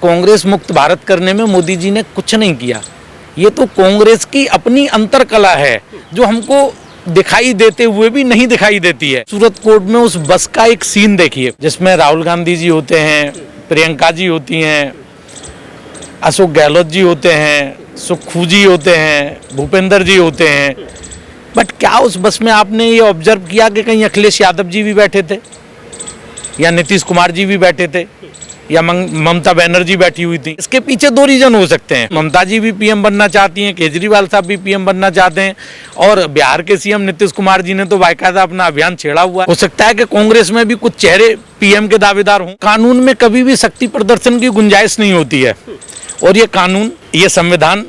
कांग्रेस मुक्त भारत करने में मोदी जी ने कुछ नहीं किया। ये तो कांग्रेस की अपनी अंतर कला है जो हमको दिखाई देते हुए भी नहीं दिखाई देती है। सूरत कोर्ट में उस बस का एक सीन देखिए जिसमें राहुल गांधी जी होते हैं, प्रियंका जी होती हैं, अशोक गहलोत जी होते हैं, सुखू जी होते हैं, भूपेंद्र जी होते हैं। बट क्या उस बस में आपने ये ऑब्जर्व किया कि कहीं अखिलेश यादव जी भी बैठे थे या नीतीश कुमार जी भी बैठे थे या ममता बनर्जी बैठी हुई थी? इसके पीछे दो रीजन हो सकते हैं। ममता जी भी पीएम बनना चाहती हैं, केजरीवाल साहब भी पीएम बनना चाहते हैं और बिहार के सीएम नीतीश कुमार जी ने तो बाकायदा अपना अभियान छेड़ा हुआ है। हो सकता है कि कांग्रेस में भी कुछ चेहरे पीएम के दावेदार हों। कानून में कभी भी शक्ति प्रदर्शन की गुंजाइश नहीं होती है और ये कानून, ये संविधान,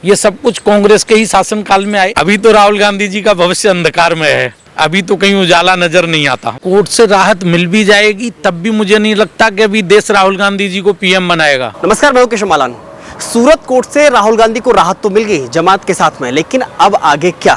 ये सब कुछ कांग्रेस के ही शासनकाल में आए। अभी तो राहुल गांधी जी का भविष्य अंधकार में है, अभी तो कहीं उजाला नजर नहीं आता। कोर्ट से राहत मिल भी जाएगी तब भी मुझे नहीं लगता कि अभी देश राहुल गांधी जी को पीएम बनाएगा। नमस्कार, मैं केशव मालान। सूरत कोर्ट से राहुल गांधी को राहत तो मिल गई जमात के साथ में, लेकिन अब आगे क्या?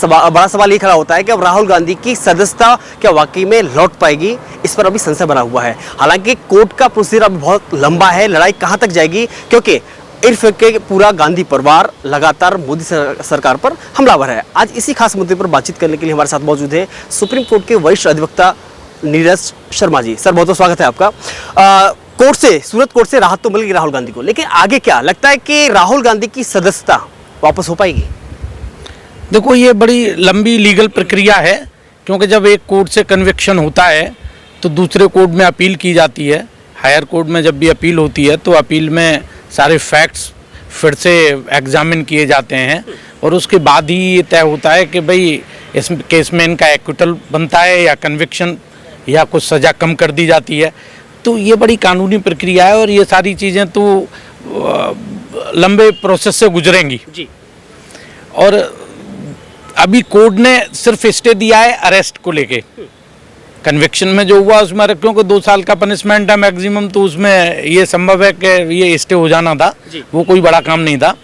बड़ा सवाल ये खड़ा होता है कि अब राहुल गांधी की सदस्यता क्या वाकई में लौट पाएगी? इस पर अभी संशय बना हुआ है। हालांकि कोर्ट का प्रोसीजर अभी बहुत लंबा है, लड़ाई कहां तक जाएगी, क्योंकि इर्फ के पूरा गांधी परिवार लगातार मोदी सरकार पर हमलावर है। आज इसी खास मुद्दे पर बातचीत करने के लिए हमारे साथ मौजूद है सुप्रीम कोर्ट के वरिष्ठ अधिवक्ता नीरज शर्मा जी। सर, बहुत बहुत स्वागत है आपका। सूरत कोर्ट से राहत तो मिल गई राहुल गांधी को, लेकिन आगे क्या लगता है कि राहुल गांधी की सदस्यता वापस हो पाएगी? देखो, ये बड़ी लंबी लीगल प्रक्रिया है, क्योंकि जब एक कोर्ट से कन्विक्शन होता है तो दूसरे कोर्ट में अपील की जाती है। हायर कोर्ट में जब भी अपील होती है तो अपील में सारे फैक्ट्स फिर से एग्जामिन किए जाते हैं और उसके बाद ही ये तय होता है कि भाई इस केस में इनका एक्विटल बनता है या कन्विक्शन या कुछ सज़ा कम कर दी जाती है। तो ये बड़ी कानूनी प्रक्रिया है और ये सारी चीज़ें तो लंबे प्रोसेस से गुजरेंगी जी। और अभी कोर्ट ने सिर्फ स्टे दिया है अरेस्ट को लेके। कन्विक्शन में जो हुआ उसमें क्योंकि 2 साल का पनिशमेंट है मैक्सिमम, तो उसमें ये संभव है कि ये स्टे हो जाना था, वो कोई बड़ा काम नहीं था।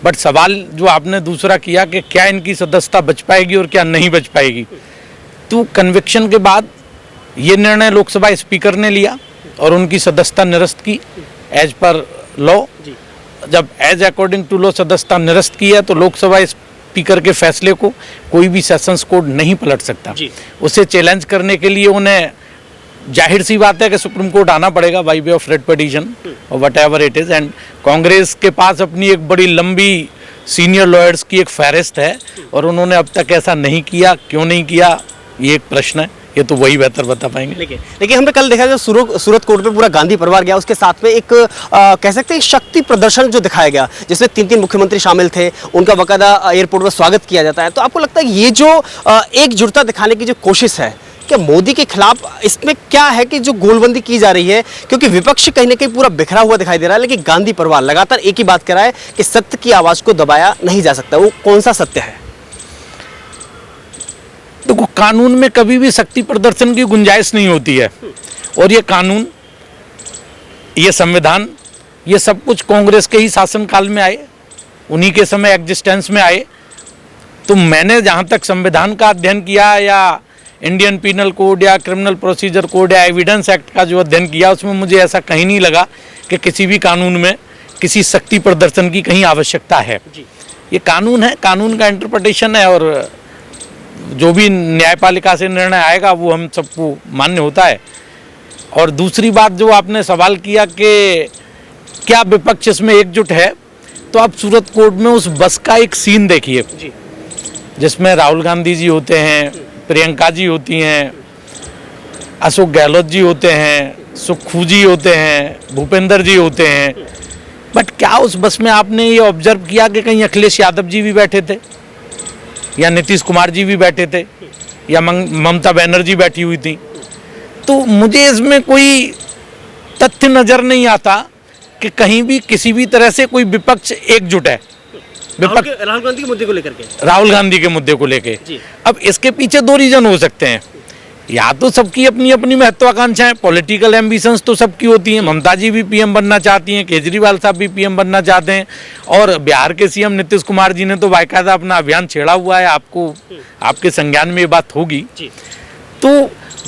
बट सवाल जो आपने दूसरा किया कि क्या इनकी सदस्यता बच पाएगी और क्या नहीं बच पाएगी, तो कन्विक्शन के बाद ये निर्णय लोकसभा स्पीकर ने लिया और उनकी सदस्यता निरस्त की एज पर लॉ। जब एज अकॉर्डिंग टू लॉ सदस्यता निरस्त की है तो लोकसभा स्पीकर के फैसले को कोई भी सेशंस कोर्ट नहीं पलट सकता। उसे चैलेंज करने के लिए उन्हें जाहिर सी बात है कि सुप्रीम कोर्ट आना पड़ेगा by way of writ petition और whatever it is. And Congress के पास अपनी एक बड़ी लंबी सीनियर लॉयर्स की एक फहरिस्त है और उन्होंने अब तक ऐसा नहीं किया। क्यों नहीं किया, ये एक प्रश्न है, ये तो वही बेहतर बता पाएंगे। लेकिन हमने कल देखा जो सूरत कोर्ट में पूरा गांधी परिवार गया, उसके साथ में एक कह सकते हैं शक्ति प्रदर्शन जो दिखाया गया, जिसमें 3 मुख्यमंत्री शामिल थे, उनका बाकायदा एयरपोर्ट में स्वागत किया जाता है। तो आपको लगता है ये जो एकजुटता दिखाने की जो कोशिश है कि मोदी के खिलाफ, इसमें क्या है कि जो गोलबंदी की जा रही है? क्योंकि विपक्ष कहीं ना कहीं पूरा बिखरा हुआ दिखाई दे रहा है, लेकिन गांधी परिवार लगातार एक ही बात कह रहा है कि सत्य की आवाज को दबाया नहीं जा सकता। वो कौन सा सत्य है? देखो, कानून में कभी भी शक्ति प्रदर्शन की गुंजाइश नहीं होती है और ये कानून, ये संविधान, ये सब कुछ कांग्रेस के ही शासनकाल में आए, उन्हीं के समय एग्जिस्टेंस में आए। तो मैंने जहाँ तक संविधान का अध्ययन किया या इंडियन पीनल कोड या क्रिमिनल प्रोसीजर कोड या एविडेंस एक्ट का जो अध्ययन किया, उसमें मुझे ऐसा कहीं नहीं लगा कि किसी भी कानून में किसी शक्ति प्रदर्शन की कहीं आवश्यकता है। ये कानून है, कानून का इंटरप्रिटेशन है और जो भी न्यायपालिका से निर्णय आएगा वो हम सबको मान्य होता है। और दूसरी बात जो आपने सवाल किया कि क्या विपक्ष इसमें एकजुट है, तो आप सूरत कोर्ट में उस बस का एक सीन देखिए जिसमें राहुल गांधी जी होते हैं, प्रियंका जी होती हैं, अशोक गहलोत जी होते हैं, सुखू जी होते हैं, भूपेंद्र जी होते हैं। बट क्या उस बस में आपने ये ऑब्जर्व किया कि कहीं अखिलेश यादव जी भी बैठे थे या नीतीश कुमार जी भी बैठे थे या ममता बनर्जी बैठी हुई थी? तो मुझे इसमें कोई तथ्य नजर नहीं आता कि कहीं भी किसी भी तरह से कोई विपक्ष एकजुट है। राहुल गांधी के मुद्दे को लेकर के, राहुल गांधी के मुद्दे को लेके। अब इसके पीछे 2 रीजन हो सकते हैं। या तो सबकी अपनी अपनी महत्वाकांक्षाएं, पॉलिटिकल एम्बिशंस तो सबकी होती हैं। ममता जी भी पीएम बनना चाहती हैं, केजरीवाल साहब भी पीएम बनना चाहते हैं और बिहार के सीएम नीतीश कुमार जी ने तो बाकायदा अपना अभियान छेड़ा हुआ है। आपको आपके संज्ञान में ये बात होगी। तो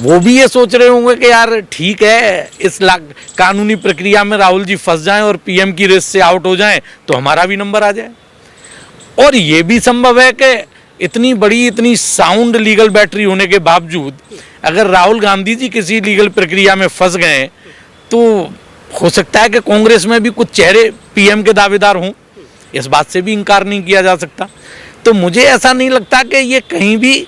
वो भी ये सोच रहे होंगे कि यार ठीक है, इस कानूनी प्रक्रिया में राहुल जी फंस जाएं और पीएम की रेस से आउट हो जाएं तो हमारा भी नंबर आ जाए। और ये भी संभव है कि इतनी बड़ी, इतनी साउंड लीगल बैटरी होने के बावजूद अगर राहुल गांधी जी किसी लीगल प्रक्रिया में फंस गए तो हो सकता है कि कांग्रेस में भी कुछ चेहरे पीएम के दावेदार हों। इस बात से भी इनकार नहीं किया जा सकता। तो मुझे ऐसा नहीं लगता कि ये कहीं भी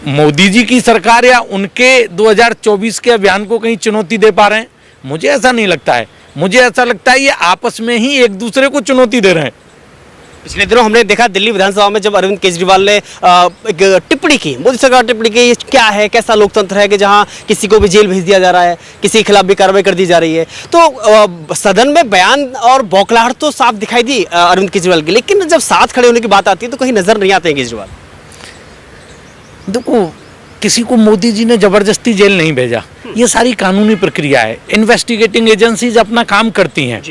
मोदी जी की सरकार या उनके 2024 के अभियान को कहीं चुनौती दे पा रहे हैं। मुझे ऐसा नहीं लगता है। मुझे ऐसा लगता है ये आपस में ही एक दूसरे को चुनौती दे रहे हैं। पिछले दिनों हमने देखा दिल्ली विधानसभा में जब अरविंद केजरीवाल ने एक टिप्पणी की, मोदी सरकार टिप्पणी की, ये क्या है, कैसा लोकतंत्र है कि जहां किसी को भी जेल भेज दिया जा रहा है, किसी के खिलाफ भी कार्रवाई कर दी जा रही है। तो सदन में बयान और बौखलाहट तो साफ दिखाई दी अरविंद केजरीवाल की, लेकिन जब साथ खड़े होने की बात आती है तो कहीं नजर नहीं आते हैं केजरीवाल। देखो, किसी को मोदी जी ने जबरदस्ती जेल नहीं भेजा। ये सारी कानूनी प्रक्रिया है, इन्वेस्टिगेटिंग एजेंसीज अपना काम करती हैं।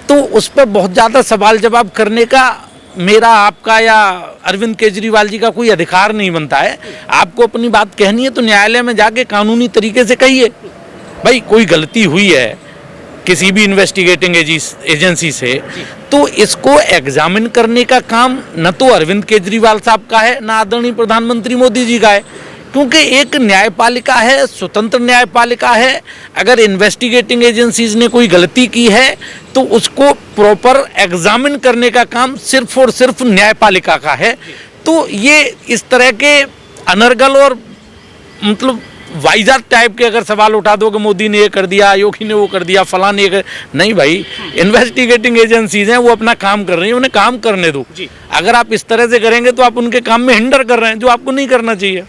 तो उस पर बहुत ज़्यादा सवाल जवाब करने का मेरा, आपका या अरविंद केजरीवाल जी का कोई अधिकार नहीं बनता है। आपको अपनी बात कहनी है तो न्यायालय में जाके कानूनी तरीके से कहिए, भाई कोई गलती हुई है किसी भी इन्वेस्टिगेटिंग एजेंसी से, तो इसको एग्जामिन करने का काम न तो अरविंद केजरीवाल साहब का है, ना आदरणीय प्रधानमंत्री मोदी जी का है। क्योंकि एक न्यायपालिका है, स्वतंत्र न्यायपालिका है। अगर इन्वेस्टिगेटिंग एजेंसीज ने कोई गलती की है तो उसको प्रॉपर एग्जामिन करने का काम सिर्फ और सिर्फ न्यायपालिका का है। तो ये इस तरह के अनर्गल और मतलब वाइजर टाइप के अगर सवाल उठा दो कि मोदी ने ये कर दिया, योगी ने वो कर दिया, फलां ने ये कर, नहीं भाई, इन्वेस्टिगेटिंग एजेंसीज हैं, वो अपना काम कर रही हैं, उन्हें काम करने दो। अगर आप इस तरह से करेंगे तो आप उनके काम में हिंडर कर रहे हैं, जो आपको नहीं करना चाहिए।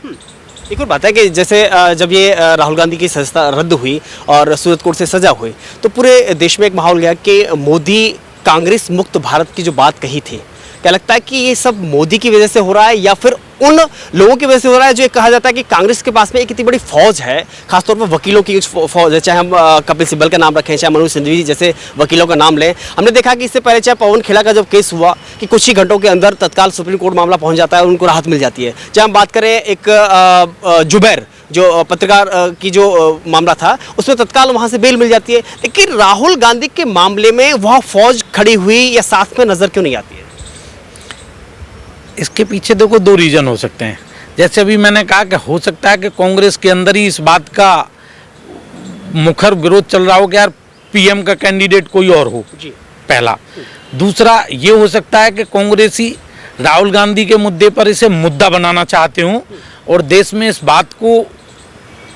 एक और बात है कि जैसे जब ये राहुल गांधी की सजा रद्द हुई और सूरत कोर्ट से सजा हुई तो पूरे देश में एक माहौल गया कि मोदी कांग्रेस मुक्त भारत की जो बात कही थी, क्या लगता है कि ये सब मोदी की वजह से हो रहा है या फिर उन लोगों की वजह से हो रहा है जो ये कहा जाता है कि कांग्रेस के पास में एक इतनी बड़ी फौज है, खासतौर पर वकीलों की फौज है, चाहे हम कपिल सिब्बल का नाम रखें, चाहे मनोज सिंघवी जैसे वकीलों का नाम लें। हमने देखा कि इससे पहले चाहे पवन खेड़ा का जब केस हुआ कि कुछ ही घंटों के अंदर तत्काल सुप्रीम कोर्ट मामला पहुंच जाता है और उनको राहत मिल जाती है। चाहे हम बात करें एक जुबैर जो पत्रकार की जो मामला था, उसमें तत्काल वहां से बेल मिल जाती है। लेकिन राहुल गांधी के मामले में वह फौज खड़ी हुई या साथ में नजर क्यों नहीं आती है? इसके पीछे देखो दो रीजन हो सकते हैं। जैसे अभी मैंने कहा कि हो सकता है कि कांग्रेस के अंदर ही इस बात का मुखर विरोध चल रहा हो कि यार पीएम का कैंडिडेट कोई और हो, पहला। दूसरा ये हो सकता है कि कांग्रेसी राहुल गांधी के मुद्दे पर इसे मुद्दा बनाना चाहते हों और देश में इस बात को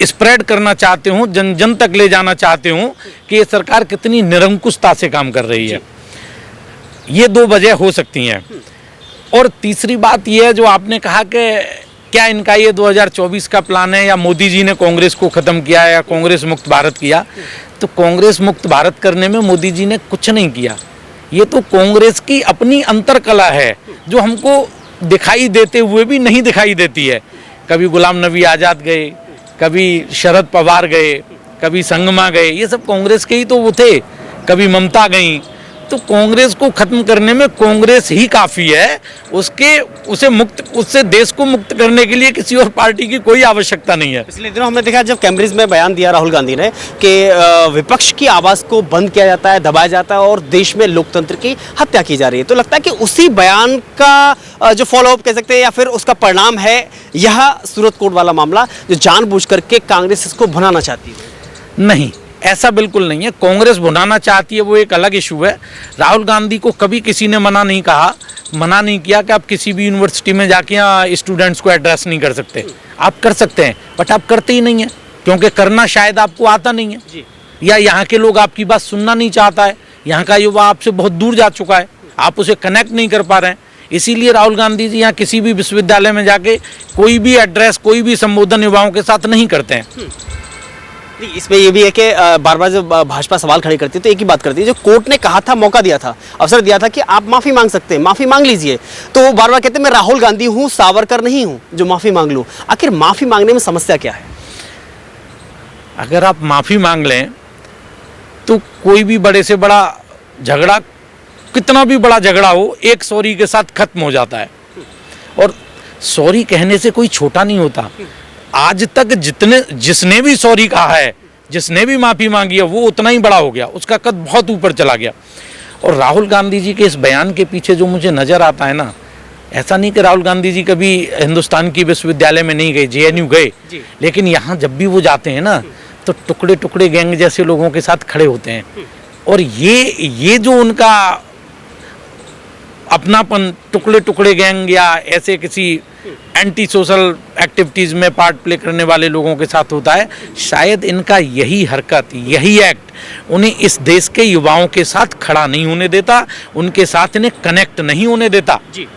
स्प्रेड करना चाहते हों, जन जन तक ले जाना चाहते हों कि ये सरकार कितनी निरंकुशता से काम कर रही है। ये दो वजह हो सकती हैं। और तीसरी बात यह है जो आपने कहा कि क्या इनका ये 2024 का प्लान है या मोदी जी ने कांग्रेस को ख़त्म किया या कांग्रेस मुक्त भारत किया। तो कांग्रेस मुक्त भारत करने में मोदी जी ने कुछ नहीं किया। ये तो कांग्रेस की अपनी अंतर कला है जो हमको दिखाई देते हुए भी नहीं दिखाई देती है। कभी गुलाम नबी आज़ाद गए, कभी शरद पवार गए, कभी संगमा गए, ये सब कांग्रेस के ही तो वो थे, कभी ममता गई। तो कांग्रेस को खत्म करने में कांग्रेस ही काफ़ी है। उससे देश को मुक्त करने के लिए किसी और पार्टी की कोई आवश्यकता नहीं है। पिछले दिनों हमने देखा जब कैम्ब्रिज में बयान दिया राहुल गांधी ने कि विपक्ष की आवाज़ को बंद किया जाता है, दबाया जाता है और देश में लोकतंत्र की हत्या की जा रही है। तो लगता है कि उसी बयान का जो फॉलोअप कह सकते हैं या फिर उसका परिणाम है यह सूरत कोर्ट वाला मामला जो जानबूझ करके कांग्रेस इसको भुनाना चाहती है। नहीं, ऐसा बिल्कुल नहीं है। कांग्रेस भुनाना चाहती है वो एक अलग इशू है। राहुल गांधी को कभी किसी ने मना नहीं किया कि आप किसी भी यूनिवर्सिटी में जाके यहाँ स्टूडेंट्स को एड्रेस नहीं कर सकते। आप कर सकते हैं, बट आप करते ही नहीं है क्योंकि करना शायद आपको आता नहीं है या यहाँ के लोग आपकी बात सुनना नहीं चाहता है। यहाँ का युवा आपसे बहुत दूर जा चुका है, आप उसे कनेक्ट नहीं कर पा रहे हैं। इसीलिए राहुल गांधी जी यहाँ किसी भी विश्वविद्यालय में जाके कोई भी एड्रेस, कोई भी संबोधन युवाओं के साथ नहीं करते हैं। इसमें ये भी है कि बार बार जब भाजपा सवाल खड़े करती है तो एक ही बात करती है, जो कोर्ट ने कहा था, मौका दिया था, अवसर दिया था कि आप माफ़ी मांग सकते हैं, माफ़ी मांग लीजिए, तो वो बार बार कहते हैं मैं राहुल गांधी हूँ, सावरकर नहीं हूँ जो माफ़ी मांग लूँ। आखिर माफ़ी मांगने में समस्या क्या है? अगर आप माफ़ी मांग लें तो कोई भी बड़े से बड़ा झगड़ा, कितना भी बड़ा झगड़ा हो, एक सॉरी के साथ खत्म हो जाता है। और सॉरी कहने से कोई छोटा नहीं होता। आज तक जिसने भी सॉरी कहा है, जिसने भी माफ़ी मांगी है, वो उतना ही बड़ा हो गया, उसका कद बहुत ऊपर चला गया। और राहुल गांधी जी के इस बयान के पीछे जो मुझे नज़र आता है ना, ऐसा नहीं कि राहुल गांधी जी कभी हिंदुस्तान की विश्वविद्यालय में नहीं गए, जेएनयू गए, लेकिन यहाँ जब भी वो जाते हैं ना तो टुकड़े टुकड़े गैंग जैसे लोगों के साथ खड़े होते हैं। और ये जो उनका अपनापन टुकड़े टुकड़े गैंग या ऐसे किसी एंटी सोशल एक्टिविटीज़ में पार्ट प्ले करने वाले लोगों के साथ होता है, शायद इनका यही हरकत, यही एक्ट उन्हें इस देश के युवाओं के साथ खड़ा नहीं होने देता, उनके साथ इन्हें कनेक्ट नहीं होने देता। जी,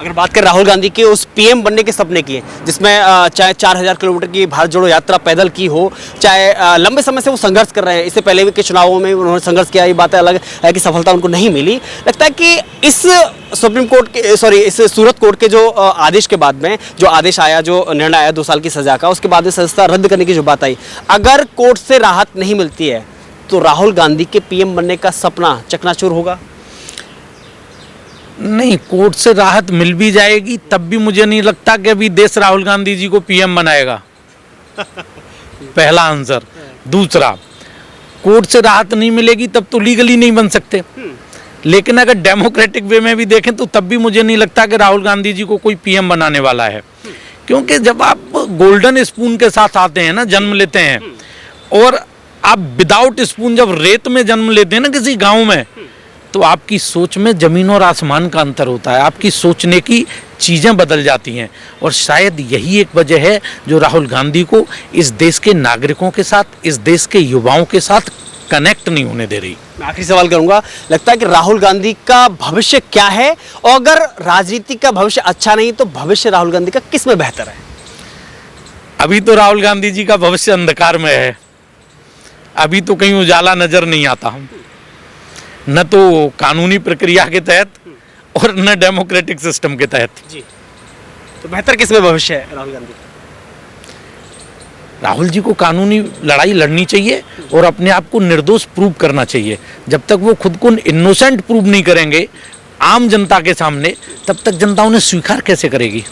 अगर बात करें राहुल गांधी के उस पीएम बनने के सपने की, जिसमें चाहे 4000 किलोमीटर की भारत जोड़ो यात्रा पैदल की हो, चाहे लंबे समय से वो संघर्ष कर रहे हैं, इससे पहले भी के चुनावों में उन्होंने संघर्ष किया, ये बात अलग है कि सफलता उनको नहीं मिली। लगता है कि इस सुप्रीम कोर्ट के इस सूरत कोर्ट के जो आदेश के बाद में जो आदेश आया, जो निर्णय आया 2 साल की सजा का, उसके बाद में सदस्यता रद्द करने की जो बात आई, अगर कोर्ट से राहत नहीं मिलती है तो राहुल गांधी के पीएम बनने का सपना चकनाचूर होगा? नहीं, कोर्ट से राहत मिल भी जाएगी तब भी मुझे नहीं लगता कि अभी देश राहुल गांधी जी को पीएम बनाएगा। पहला आंसर। दूसरा, कोर्ट से राहत नहीं मिलेगी तब तो लीगली नहीं बन सकते, लेकिन अगर डेमोक्रेटिक वे में भी देखें तो तब भी मुझे नहीं लगता कि राहुल गांधी जी को कोई पीएम बनाने वाला है। क्योंकि जब आप गोल्डन स्पून के साथ आते हैं ना, जन्म लेते हैं, और आप विदाउट स्पून जब रेत में जन्म लेते हैं ना किसी गाँव में, तो आपकी सोच में ज़मीन और आसमान का अंतर होता है, आपकी सोचने की चीज़ें बदल जाती हैं। और शायद यही एक वजह है जो राहुल गांधी को इस देश के नागरिकों के साथ, इस देश के युवाओं के साथ कनेक्ट नहीं होने दे रही। मैं आखिरी सवाल करूंगा, लगता है कि राहुल गांधी का भविष्य क्या है, और अगर राजनीति का भविष्य अच्छा नहीं तो भविष्य राहुल गांधी का किस में बेहतर है? अभी तो राहुल गांधी जी का भविष्य अंधकार में है, अभी तो कहीं उजाला नज़र नहीं आता, न तो कानूनी प्रक्रिया के तहत और न डेमोक्रेटिक सिस्टम के तहत। जी, तो बेहतर किस में भविष्य है राहुल गांधी? राहुल जी को कानूनी लड़ाई लड़नी चाहिए और अपने आप को निर्दोष प्रूव करना चाहिए। जब तक वो खुद को इनोसेंट प्रूव नहीं करेंगे आम जनता के सामने, तब तक जनता उन्हें स्वीकार कैसे करेगी?